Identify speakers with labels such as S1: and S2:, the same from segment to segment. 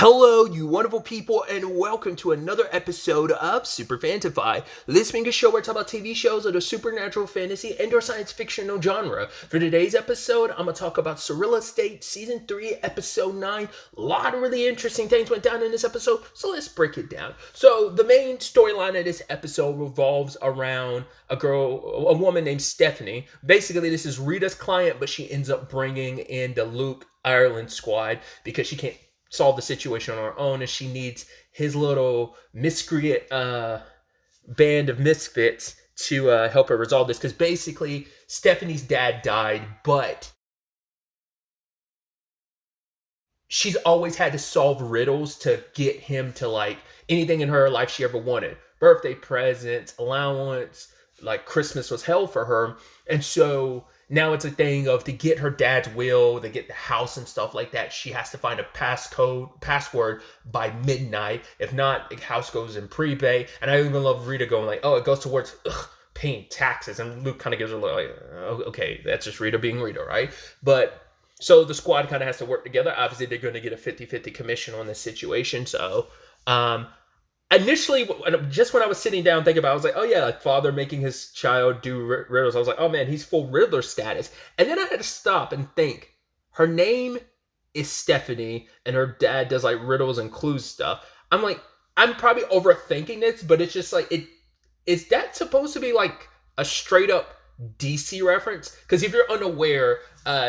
S1: Hello, you wonderful people, and welcome to another episode of SuperFantaFi. This being a show where I talk about TV shows of the supernatural, fantasy, and or science fictional genre. For today's episode, I'm going to talk about SurrealEstate Season 3, Episode 9. A lot of really interesting things went down in this episode, so let's break it down. So, the main storyline of this episode revolves around a woman named Stephanie. Basically, this is Rita's client, but she ends up bringing in the Luke Ireland squad because she can't solve the situation on her own, and she needs his little miscreant band of misfits to help her resolve this, because basically Stephanie's dad died, but she's always had to solve riddles to get him to like anything in her life she ever wanted. Birthday presents, allowance, like Christmas was hell for her. And so now it's a thing of, to get her dad's will, to get the house and stuff like that, she has to find a password by midnight. If not, the house goes in prepay. And I even love Rita going like, oh, it goes towards paying taxes. And Luke kind of gives her like, oh, okay, that's just Rita being Rita, right? But so the squad kind of has to work together. Obviously, they're going to get a 50-50 commission on this situation. So, initially, just when I was sitting down thinking about it, I was like, oh yeah, like father making his child do riddles. I was like, oh man, he's full Riddler status. And then I had to stop and think. Her name is Stephanie, and her dad does like riddles and clues stuff. I'm like, I'm probably overthinking this, but it's just like, is that supposed to be like a straight up DC reference? Because if you're unaware,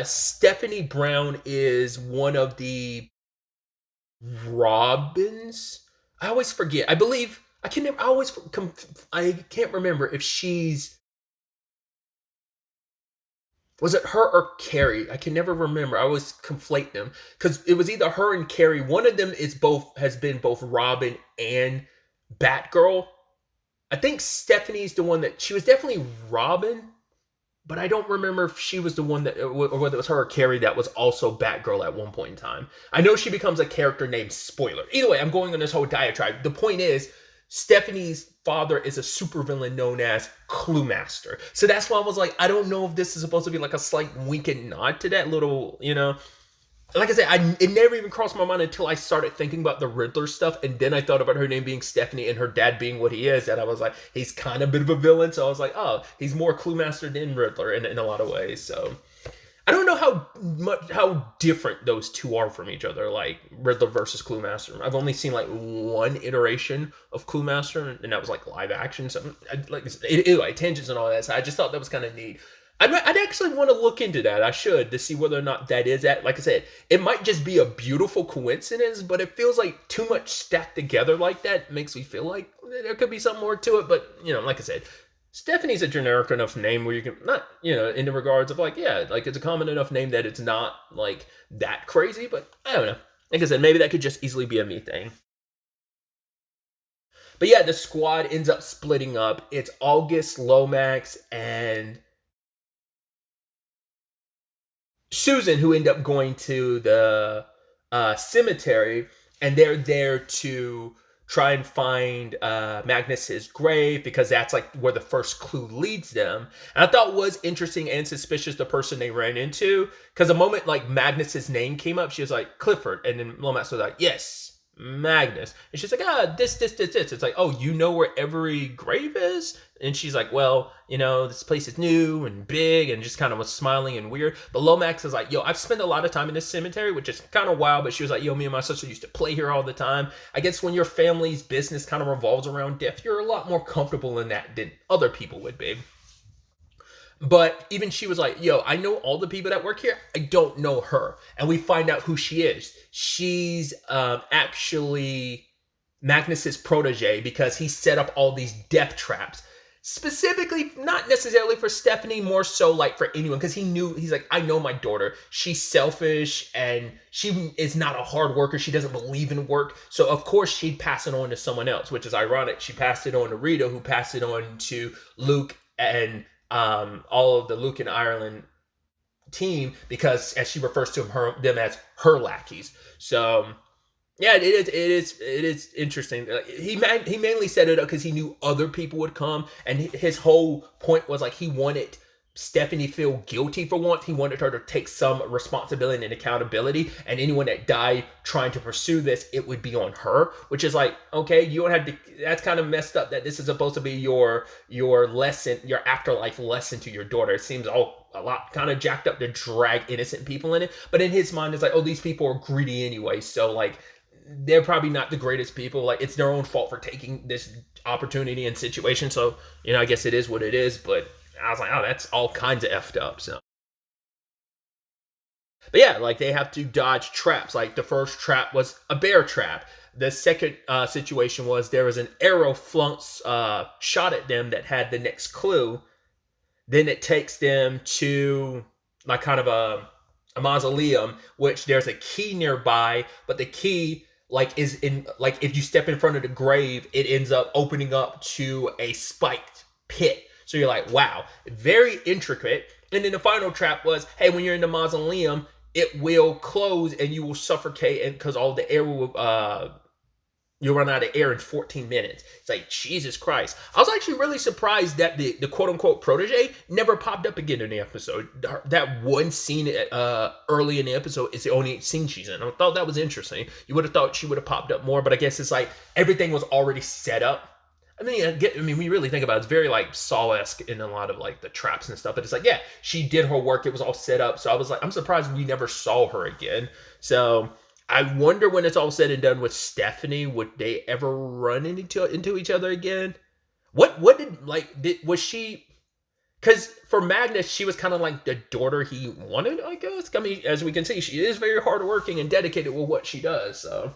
S1: Stephanie Brown is one of the Robins. I always forget. I believe I can't remember if she's, was it her or Carrie? I can never remember. I always conflate them because it was either her and Carrie. One of them has been both Robin and Batgirl. I think Stephanie's the one that she was definitely Robin, but I don't remember if she was the one that, or whether it was her or Carrie that was also Batgirl at one point in time. I know she becomes a character named Spoiler. Either way, I'm going on this whole diatribe. The point is, Stephanie's father is a supervillain known as Cluemaster. So that's why I was like, I don't know if this is supposed to be like a slight wink and nod to that little, like I said, it never even crossed my mind until I started thinking about the Riddler stuff, and then I thought about her name being Stephanie and her dad being what he is, and I was like, he's kind of a bit of a villain, so I was like, oh, he's more Cluemaster than Riddler in a lot of ways. So I don't know how different those two are from each other, like Riddler versus Cluemaster. I've only seen like one iteration of Cluemaster, and that was like live action. So like tangents and all that. So I just thought that was kind of neat. I'd actually want to look into that. I should, to see whether or not that is that. Like I said, it might just be a beautiful coincidence, but it feels like too much stacked together like that makes me feel like there could be something more to it. But, like I said, Stephanie's a generic enough name where you can, not, in the regards of like, yeah, like it's a common enough name that it's not like that crazy, but I don't know. Like I said, maybe that could just easily be a me thing. But yeah, the squad ends up splitting up. It's August, Lomax, and Susan, who end up going to the cemetery, and they're there to try and find Magnus's grave, because that's like where the first clue leads them. And I thought was interesting and suspicious the person they ran into, because the moment like Magnus's name came up, she was like, Clifford, and then Lomax was like, yes, Magnus. And she's like, this. It's like, oh, you know where every grave is? And she's like, well, this place is new and big, and just kind of was smiling and weird. But Lomax is like, yo, I've spent a lot of time in this cemetery, which is kind of wild. But she was like, yo, me and my sister used to play here all the time. I guess when your family's business kind of revolves around death, you're a lot more comfortable in that than other people would be. But even she was like, yo, I know all the people that work here. I don't know her. And we find out who she is. She's actually Magnus's protege, because he set up all these death traps. Specifically, not necessarily for Stephanie, more so like for anyone, because he's like, I know my daughter. She's selfish, and she is not a hard worker. She doesn't believe in work. So, of course, she'd pass it on to someone else, which is ironic. She passed it on to Rita, who passed it on to Luke and all of the Luke and Ireland team, because as she refers to them as her lackeys. So yeah, it is interesting. He mainly set it up because he knew other people would come, and his whole point was like he wanted Stephanie feel guilty for once. He wanted her to take some responsibility and accountability, and anyone that died trying to pursue this, it would be on her, which is like, okay, you don't have to, that's kind of messed up that this is supposed to be your lesson, your afterlife lesson to your daughter. It seems a lot kind of jacked up to drag innocent people in it, but in his mind, it's like, oh, these people are greedy anyway, so like, they're probably not the greatest people. Like, it's their own fault for taking this opportunity and situation. So, I guess it is what it is, but I was like, oh, that's all kinds of effed up. So, but yeah, like they have to dodge traps. Like the first trap was a bear trap. The second situation was there was an arrow shot at them that had the next clue. Then it takes them to like kind of a mausoleum, which there's a key nearby, but the key like is in like if you step in front of the grave, it ends up opening up to a spiked pit. So you're like, wow, very intricate. And then the final trap was, hey, when you're in the mausoleum, it will close and you will suffocate, and because all the air will, you'll run out of air in 14 minutes. It's like, Jesus Christ. I was actually really surprised that the quote-unquote protege never popped up again in the episode. That one scene early in the episode is the only scene she's in. I thought that was interesting. You would have thought she would have popped up more, but I guess it's like everything was already set up. I mean, when you really think about it, it's very like Saw-esque in a lot of like the traps and stuff. But it's like, yeah, she did her work. It was all set up. So I was like, I'm surprised we never saw her again. So I wonder when it's all said and done with Stephanie, would they ever run into each other again? What was she? Because for Magnus, she was kind of like the daughter he wanted, I guess. I mean, as we can see, she is very hardworking and dedicated with what she does. So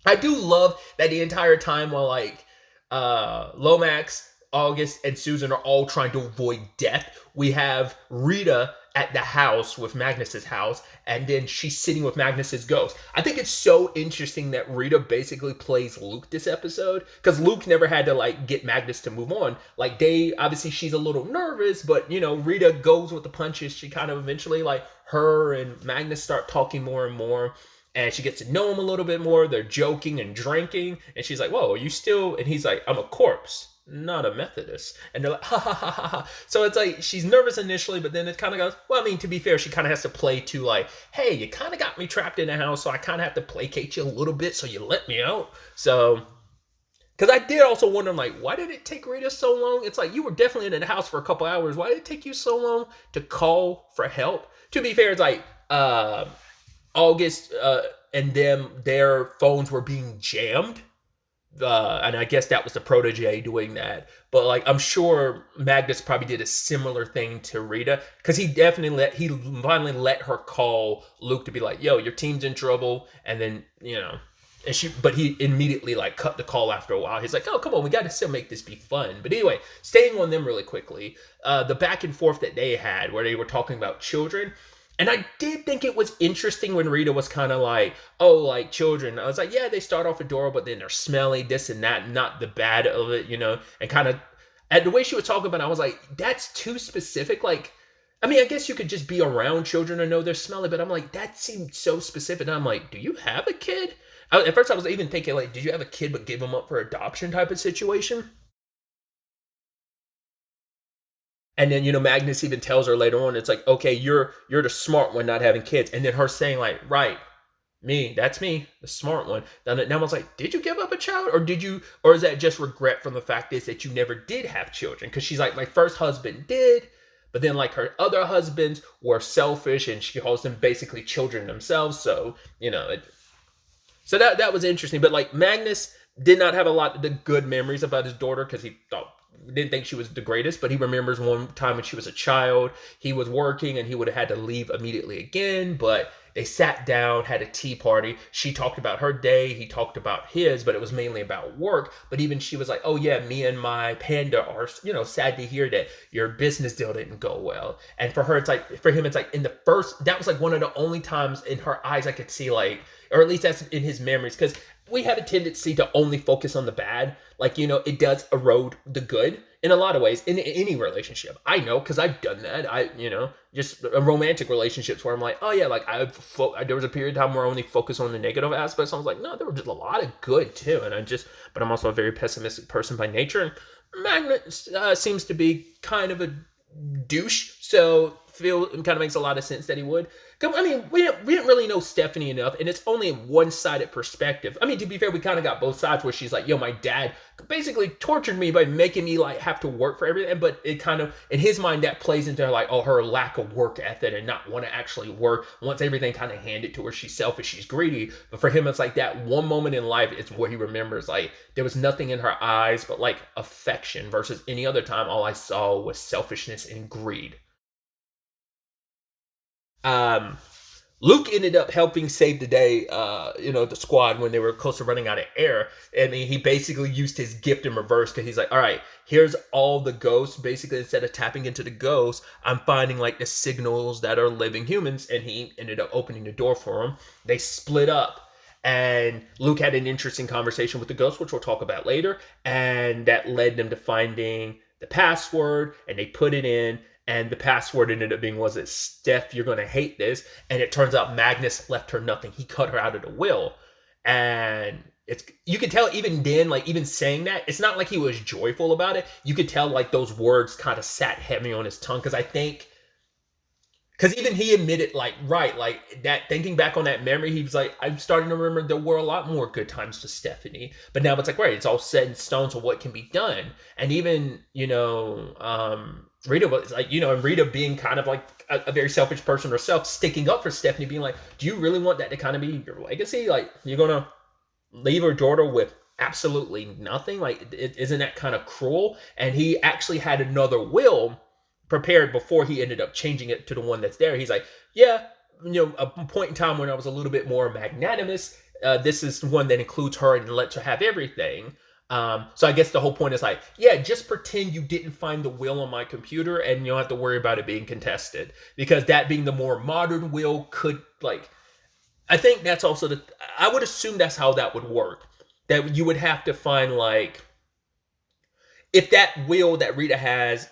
S1: I do love that the entire time while like Lomax, August, and Susan are all trying to avoid death, we have Rita at the house with Magnus's house, and then she's sitting with Magnus's ghost. I think it's so interesting that Rita basically plays Luke this episode, because Luke never had to like get Magnus to move on. Like they, obviously she's a little nervous, but Rita goes with the punches. She kind of eventually, like, her and Magnus start talking more and more. And she gets to know him a little bit more. They're joking and drinking. And she's like, whoa, are you still? And he's like, I'm a corpse, not a Methodist. And they're like, ha, ha, ha, ha, ha. So it's like, she's nervous initially, but then it kind of goes, well, I mean, to be fair, she kind of has to play to like, hey, you kind of got me trapped in the house, so I kind of have to placate you a little bit so you let me out. So, because I did also wonder, I'm like, why did it take Rita so long? It's like, you were definitely in the house for a couple hours. Why did it take you so long to call for help? To be fair, it's like, August and them, their phones were being jammed. And I guess that was the protege doing that. But like, I'm sure Magnus probably did a similar thing to Rita, because he finally let her call Luke to be like, yo, your team's in trouble. And then, but he immediately like cut the call after a while. He's like, oh, come on, we got to still make this be fun. But anyway, staying on them really quickly, the back and forth that they had where they were talking about children. And I did think it was interesting when Rita was kind of like, oh, like children. I was like, yeah, they start off adorable, but then they're smelly, this and that, not the bad of it, and kind of, and the way she was talking about it, I was like, that's too specific. Like, I mean, I guess you could just be around children and know they're smelly, but I'm like, that seemed so specific. And I'm like, do you have a kid? At first I was even thinking like, did you have a kid but give him up for adoption type of situation? And then, Magnus even tells her later on, it's like, okay, you're the smart one not having kids. And then her saying like, right, that's me, the smart one. Then I was like, did you give up a child? Or is that just regret from the fact is that you never did have children? Because she's like, my first husband did, but then like her other husbands were selfish and she calls them basically children themselves. So, so that was interesting. But like Magnus did not have a lot of the good memories about his daughter because he didn't think she was the greatest, but he remembers one time when she was a child, he was working and he would have had to leave immediately again, but they sat down, had a tea party. She talked about her day, he talked about his, but it was mainly about work. But even she was like, oh yeah, me and my panda are, sad to hear that your business deal didn't go well. And for her, it's like, for him, it's like that was like one of the only times in her eyes I could see like, or at least that's in his memories, because we have a tendency to only focus on the bad. Like, it does erode the good. in a lot of ways in any relationship. I know because I've done that. Just romantic relationships where I'm like, oh yeah, like there was a period of time where I only focused on the negative aspects. I was like, no, there was just a lot of good too. But I'm also a very pessimistic person by nature. And Magnet seems to be kind of a douche, so it kind of makes a lot of sense that he would. I mean, we didn't really know Stephanie enough, and it's only a one-sided perspective. I mean, to be fair, we kind of got both sides where she's like, yo, my dad basically tortured me by making me like have to work for everything. But it kind of, in his mind, that plays into like, oh, her lack of work ethic and not want to actually work. Once everything kind of handed to her, she's selfish, she's greedy. But for him, it's like that one moment in life, it's what he remembers. Like, there was nothing in her eyes but like affection, versus any other time, all I saw was selfishness and greed. Um, Luke ended up helping save the day, the squad when they were close to running out of air. And he basically used his gift in reverse because he's like, all right, here's all the ghosts. Basically, instead of tapping into the ghosts, I'm finding like the signals that are living humans. And he ended up opening the door for them. They split up. And Luke had an interesting conversation with the ghost, which we'll talk about later. And that led them to finding the password. And they put it in. And the password ended up being, was it Steph, you're going to hate this. And it turns out Magnus left her nothing. He cut her out of the will. And you could tell even then, like even saying that, it's not like he was joyful about it. You could tell like those words kind of sat heavy on his tongue. Because even he admitted, like, right, like that, thinking back on that memory, he was like, I'm starting to remember there were a lot more good times for Stephanie. But now it's like, right, it's all set in stone to what can be done. And even, Rita was like, and Rita being kind of like a very selfish person herself, sticking up for Stephanie, being like, do you really want that to kind of be your legacy? Like, you're going to leave her daughter with absolutely nothing? Like, isn't that kind of cruel? And he actually had another will prepared before he ended up changing it to the one that's there. He's like, yeah, a point in time when I was a little bit more magnanimous. This is one that includes her and lets her have everything. So I guess the whole point is like, yeah, just pretend you didn't find the will on my computer and you don't have to worry about it being contested. Because that being the more modern will could, like, I think that's also I would assume that's how that would work. That you would have to find, like, if that will that Rita has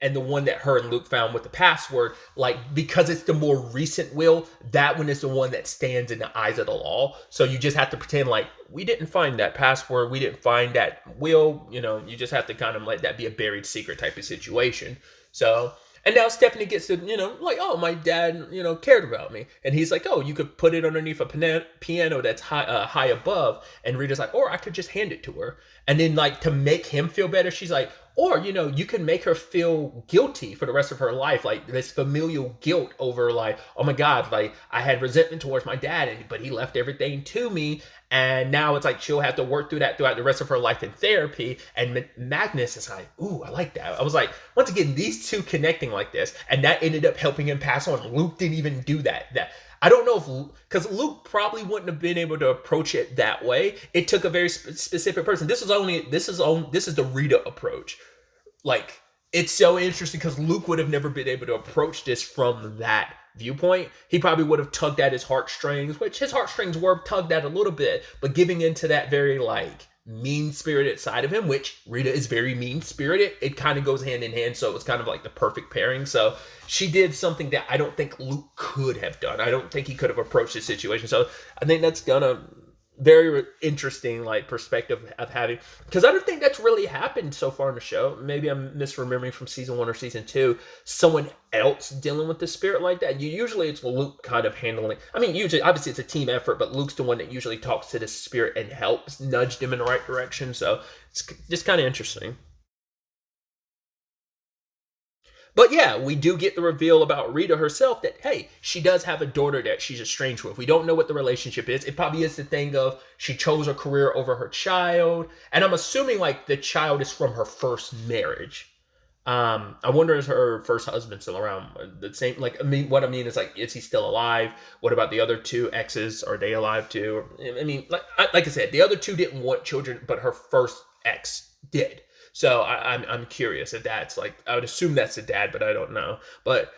S1: and the one that her and Luke found with the password, like, because it's the more recent will, that one is the one that stands in the eyes of the law. So you just have to pretend like, we didn't find that password, we didn't find that will, you just have to kind of let that be a buried secret type of situation. So, and now Stephanie gets to, like, oh, my dad, cared about me. And he's like, oh, you could put it underneath a piano that's high above. And Rita's like, or I could just hand it to her. And then, like, to make him feel better, she's like, or, you can make her feel guilty for the rest of her life. Like, this familial guilt over, like, oh my God, like, I had resentment towards my dad, but he left everything to me. And now it's like she'll have to work through that throughout the rest of her life in therapy. And Magnus is like, ooh, I like that. I was like, once again, these two connecting like this. And that ended up helping him pass on. Luke didn't even do that. I don't know if, because Luke probably wouldn't have been able to approach it that way. It took a very specific person. This is the Rita approach. Like, it's so interesting because Luke would have never been able to approach this from that viewpoint. He probably would have tugged at his heartstrings, which his heartstrings were tugged at a little bit, but giving into that very, like, mean-spirited side of him, which Rita is very mean-spirited, it kind of goes hand in hand, so it was kind of like the perfect pairing. So she did something that I don't think Luke could have done. I don't think he could have approached this situation. So I think that's gonna very interesting, like, perspective of having, because I don't think that's really happened so far in the show. Maybe I'm misremembering from season 1 or season 2, someone else dealing with the spirit like that. Usually it's Luke kind of handling, I mean, usually obviously it's a team effort, but Luke's the one that usually talks to the spirit and helps nudge them in the right direction. So it's just kind of interesting. But yeah, we do get the reveal about Rita herself that, hey, she does have a daughter that she's estranged with. We don't know what the relationship is. It probably is the thing of she chose her career over her child. And I'm assuming, like, the child is from her first marriage. I wonder, is her first husband still around? The same, like, I mean, what I mean is, like, is he still alive? What about the other two exes? Are they alive too? I mean, like I said, the other two didn't want children, but her first ex did. So I'm curious if that's, like, I would assume that's the dad, but I don't know. But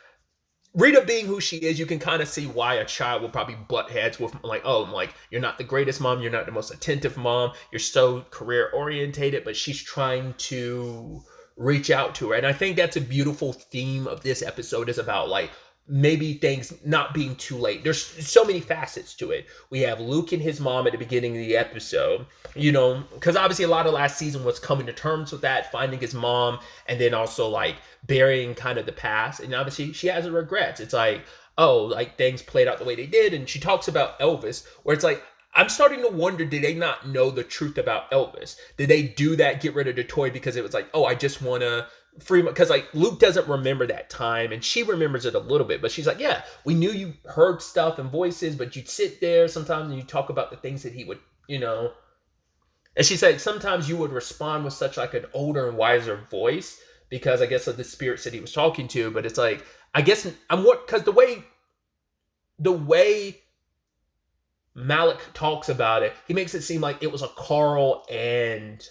S1: Rita being who she is, you can kind of see why a child will probably butt heads with, like, oh, like, you're not the greatest mom, you're not the most attentive mom, you're so career orientated, but she's trying to reach out to her. And I think that's a beautiful theme of this episode, is about like maybe things not being too late. There's so many facets to it. We have Luke and his mom at the beginning of the episode, because obviously a lot of last season was coming to terms with that, finding his mom, and then also like burying kind of the past. And obviously she has regrets. It's like, oh, like things played out the way they did. And she talks about Elvis, where it's like, I'm starting to wonder, did they not know the truth about Elvis? Did they do that, get rid of the toy because it was like, oh, I just want to free, because like Luke doesn't remember that time, and she remembers it a little bit, but she's like, yeah, we knew you heard stuff and voices, but you'd sit there sometimes and you talk about the things that he would, and she said sometimes you would respond with such like an older and wiser voice, because I guess of the spirits that he was talking to. But it's like, I guess because the way Malik talks about it, he makes it seem like it was a Carl and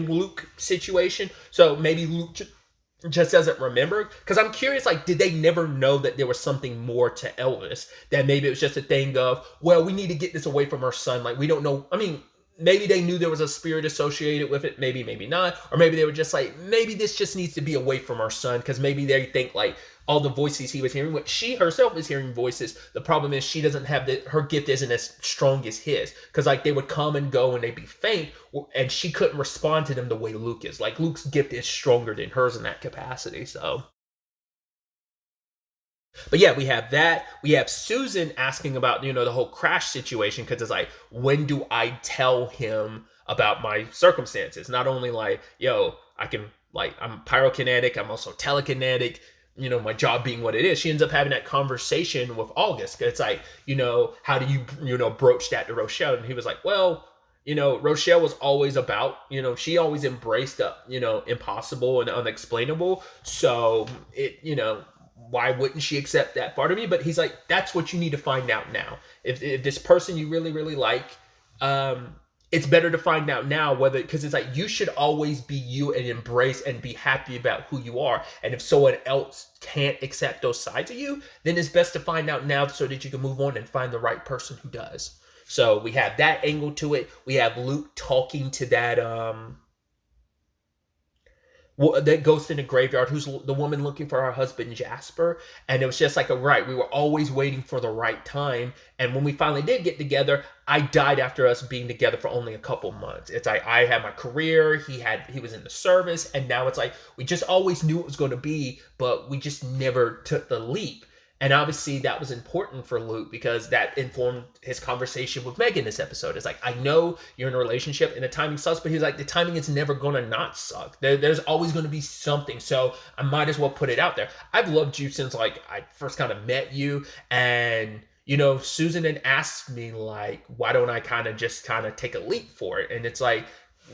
S1: Luke situation. So maybe Luke just doesn't remember. Because I'm curious, like, did they never know that there was something more to Elvis? That maybe it was just a thing of, well, we need to get this away from our son. Like, we don't know. I mean, maybe they knew there was a spirit associated with it. Maybe not. Or maybe they were just like, maybe this just needs to be away from our son. Because maybe they think like all the voices he was hearing, which she herself is hearing voices. The problem is she doesn't have her gift isn't as strong as his. Because like they would come and go and they'd be faint. And she couldn't respond to them the way Luke is. Like Luke's gift is stronger than hers in that capacity. So. But yeah, we have that. We have Susan asking about, the whole crash situation, because it's like, when do I tell him about my circumstances? Not only like, yo, I'm pyrokinetic, I'm also telekinetic, my job being what it is. She ends up having that conversation with August. It's like, how do you, broach that to Rochelle? And he was like, well, Rochelle was always about, she always embraced the, impossible and unexplainable. So why wouldn't she accept that part of me? But he's like, that's what you need to find out now. If this person you really, really like, it's better to find out now because it's like, you should always be you and embrace and be happy about who you are. And if someone else can't accept those sides of you, then it's best to find out now so that you can move on and find the right person who does. So we have that angle to it. We have Luke talking to that ghost in the graveyard, who's the woman looking for her husband Jasper. And it was just like, we were always waiting for the right time. And when we finally did get together, I died after us being together for only a couple months. It's like, I had my career, he was in the service, and now it's like, we just always knew it was going to be, but we just never took the leap. And obviously that was important for Luke, because that informed his conversation with Megan this episode. It's like, I know you're in a relationship and the timing sucks, but he's like, the timing is never going to not suck. There's always going to be something. So I might as well put it out there. I've loved you since like I first kind of met you. And, Susan had asked me like, why don't I kind of take a leap for it? And it's like,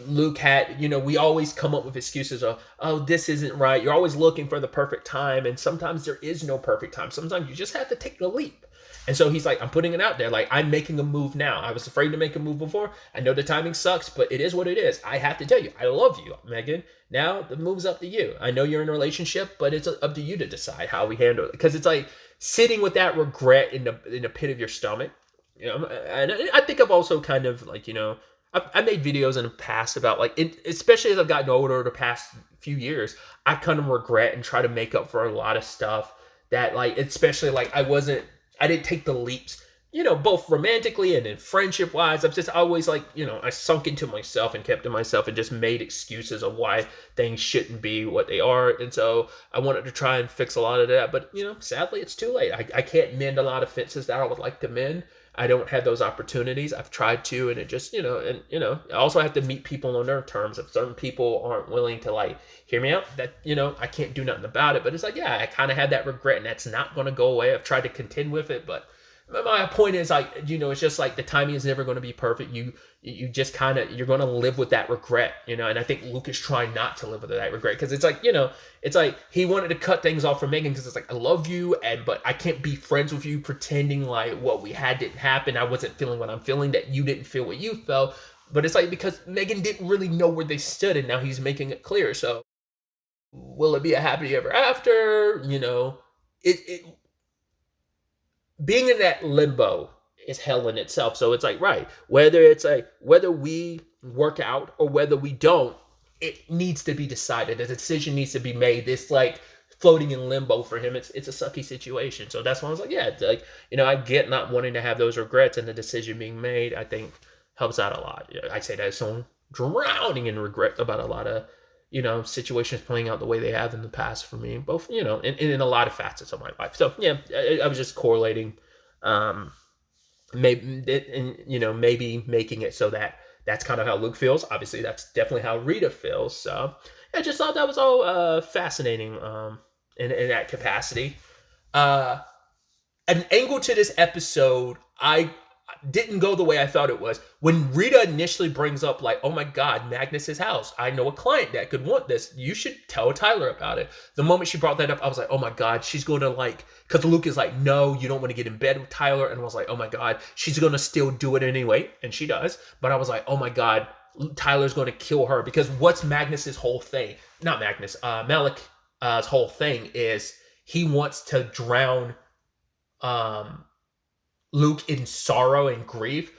S1: Luke had, we always come up with excuses of, oh, this isn't right. You're always looking for the perfect time. And sometimes there is no perfect time. Sometimes you just have to take the leap. And so he's like, I'm putting it out there. Like, I'm making a move now. I was afraid to make a move before. I know the timing sucks, but it is what it is. I have to tell you, I love you, Megan. Now the move's up to you. I know you're in a relationship, but it's up to you to decide how we handle it. Because it's like sitting with that regret in the pit of your stomach. And I think I've also kind of like, I made videos in the past about like, especially as I've gotten older the past few years, I kind of regret and try to make up for a lot of stuff that like, especially like I didn't take the leaps, both romantically and in friendship wise. I've just always like, I sunk into myself and kept to myself and just made excuses of why things shouldn't be what they are. And so I wanted to try and fix a lot of that, but sadly it's too late. I can't mend a lot of fences that I would like to mend. I don't have those opportunities. I've tried to, and it just, I also have to meet people on their terms. If certain people aren't willing to like hear me out, that, I can't do nothing about it. But it's like, yeah, I kind of had that regret, and that's not going to go away. I've tried to contend with it, but my point is like, it's just like the timing is never going to be perfect. You just kind of, you're going to live with that regret, and I think Luke is trying not to live with that regret, because it's like, it's like he wanted to cut things off from Megan, because it's like, I love you, but I can't be friends with you pretending like what we had didn't happen. I wasn't feeling what I'm feeling, that you didn't feel what you felt. But it's like, because Megan didn't really know where they stood, and now he's making it clear. So will it be a happy ever after? Being in that limbo is hell in itself. So it's like, whether we work out or whether we don't, it needs to be decided. A decision needs to be made. This like floating in limbo for him. It's a sucky situation. So that's why I was like, yeah, like, I get not wanting to have those regrets, and the decision being made, I think, helps out a lot. I say that as someone drowning in regret about a lot of situations playing out the way they have in the past for me, both in a lot of facets of my life. So yeah, I was just correlating, maybe making it so that that's kind of how Luke feels. Obviously, that's definitely how Rita feels. So I just thought that was all fascinating in that capacity. An angle to this episode, I didn't go the way I thought it was. When Rita initially brings up, like, oh my God, Magnus's house. I know a client that could want this. You should tell Tyler about it. The moment she brought that up, I was like, oh my God, she's going to because Luke is like, no, you don't want to get in bed with Tyler. And I was like, oh my God, she's going to still do it anyway. And she does. But I was like, oh my God, Tyler's going to kill her, because what's Magnus's whole thing? Not Magnus, Malik's whole thing is he wants to drown Luke in sorrow and grief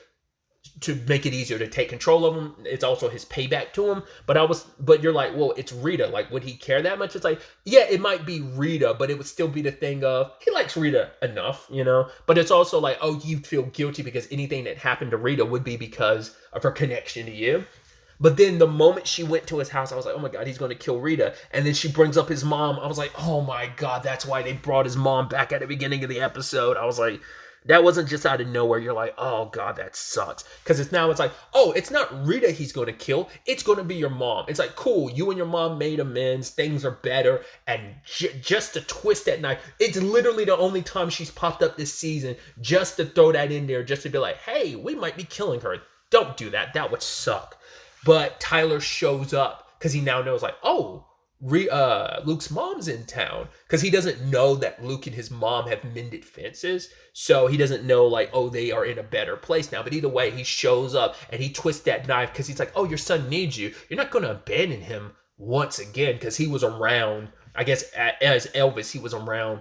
S1: to make it easier to take control of him. It's also his payback to him. But you're like, well, it's Rita. Like, would he care that much? It's like, yeah, it might be Rita, but it would still be the thing of he likes Rita enough, But it's also like, oh, you feel guilty because anything that happened to Rita would be because of her connection to you. But then the moment she went to his house, I was like, oh my God, he's going to kill Rita. And then she brings up his mom. I was like, oh my God, that's why they brought his mom back at the beginning of the episode. I was like, that wasn't just out of nowhere. You're like, oh God, that sucks. Because it's like, oh, it's not Rita he's going to kill. It's going to be your mom. It's like, cool, you and your mom made amends. Things are better. And just to twist that knife, it's literally the only time she's popped up this season, just to throw that in there, just to be like, hey, we might be killing her. Don't do that. That would suck. But Tyler shows up because he now knows, like, oh, Luke's mom's in town, because he doesn't know that Luke and his mom have mended fences, so he doesn't know, like, oh, they are in a better place now. But either way, he shows up and he twists that knife because he's like, oh, your son needs you. You're not going to abandon him once again, because he was around, I guess, as Elvis, he was around,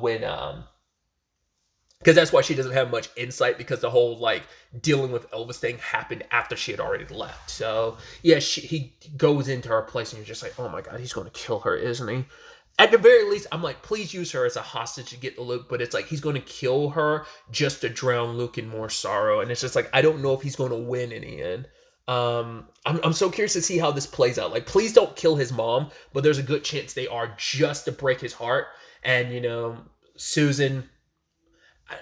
S1: when because that's why she doesn't have much insight, because the whole like dealing with Elvis thing happened after she had already left. So yeah, he goes into her place and you're just like, oh my God, he's going to kill her, isn't he? At the very least, I'm like, please use her as a hostage to get Luke. But it's like, he's going to kill her just to drown Luke in more sorrow. And it's just like, I don't know if he's going to win in the end. I'm so curious to see how this plays out. Like, please don't kill his mom, but there's a good chance they are, just to break his heart. And, Susan,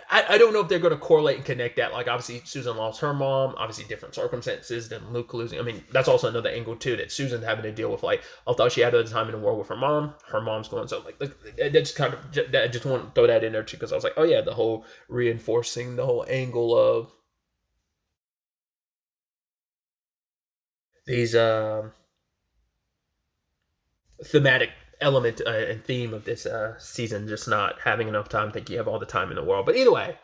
S1: I don't know if they're going to correlate and connect that. Like, obviously, Susan lost her mom. Obviously, different circumstances than Luke losing. I mean, that's also another angle, too, that Susan having to deal with, like, although she had a time in the war with her mom, her mom's going. So, like, that just kind of, I just want to throw that in there, too, because I was like, oh, yeah, the whole reinforcing the whole angle of these thematic element and theme of this season, just not having enough time. Think you have all the time in the world. But either way,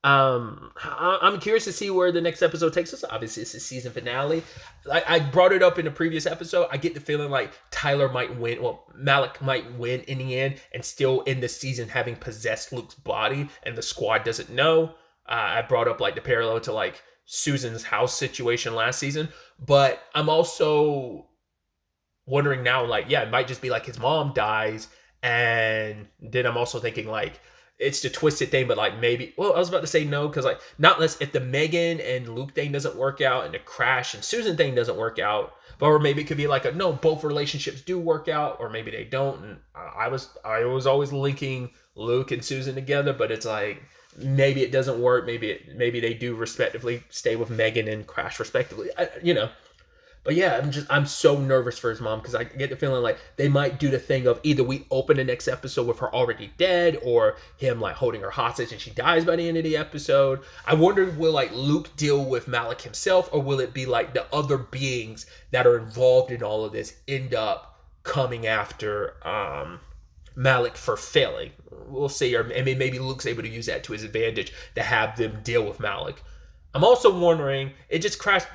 S1: I'm curious to see where the next episode takes us. Obviously, it's the season finale. I brought it up in a previous episode. I get the feeling like Tyler might win. Well, Malik might win in the end and still end the season having possessed Luke's body, and the squad doesn't know. I brought up like the parallel to like Susan's house situation last season. But I'm also wondering now, like, yeah, it might just be like his mom dies, and then I'm also thinking like it's the twisted thing, but like maybe, well, I was about to say no, because like not unless if the Megan and Luke thing doesn't work out and the Crash and Susan thing doesn't work out, but or maybe it could be like a no, both relationships do work out, or maybe they don't. And I was always linking Luke and Susan together, but it's like maybe it doesn't work. Maybe they do respectively stay with Megan and Crash respectively. But yeah, I'm so nervous for his mom, because I get the feeling like they might do the thing of either we open the next episode with her already dead, or him like holding her hostage and she dies by the end of the episode. I wonder, will like Luke deal with Malik himself, or will it be like the other beings that are involved in all of this end up coming after Malik for failing? We'll see. Or I mean, maybe Luke's able to use that to his advantage to have them deal with Malik. I'm also wondering, it just crashed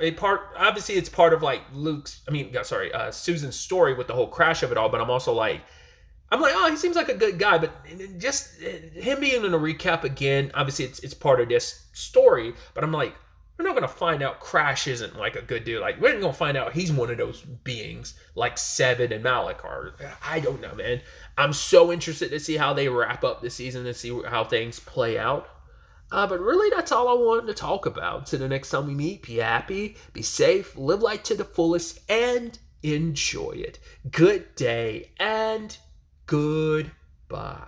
S1: obviously it's part of like Susan's story with the whole crash of it all, but I'm like, oh, he seems like a good guy, but just him being in a recap again, obviously it's part of this story, but I'm like, we're not gonna find out Crash isn't like a good dude. Like we're gonna find out he's one of those beings like Seven and Malik are. I don't know, man. I'm so interested to see how they wrap up the season and see how things play out. But really, that's all I wanted to talk about. Till the next time we meet, be happy, be safe, live life to the fullest, and enjoy it. Good day and goodbye.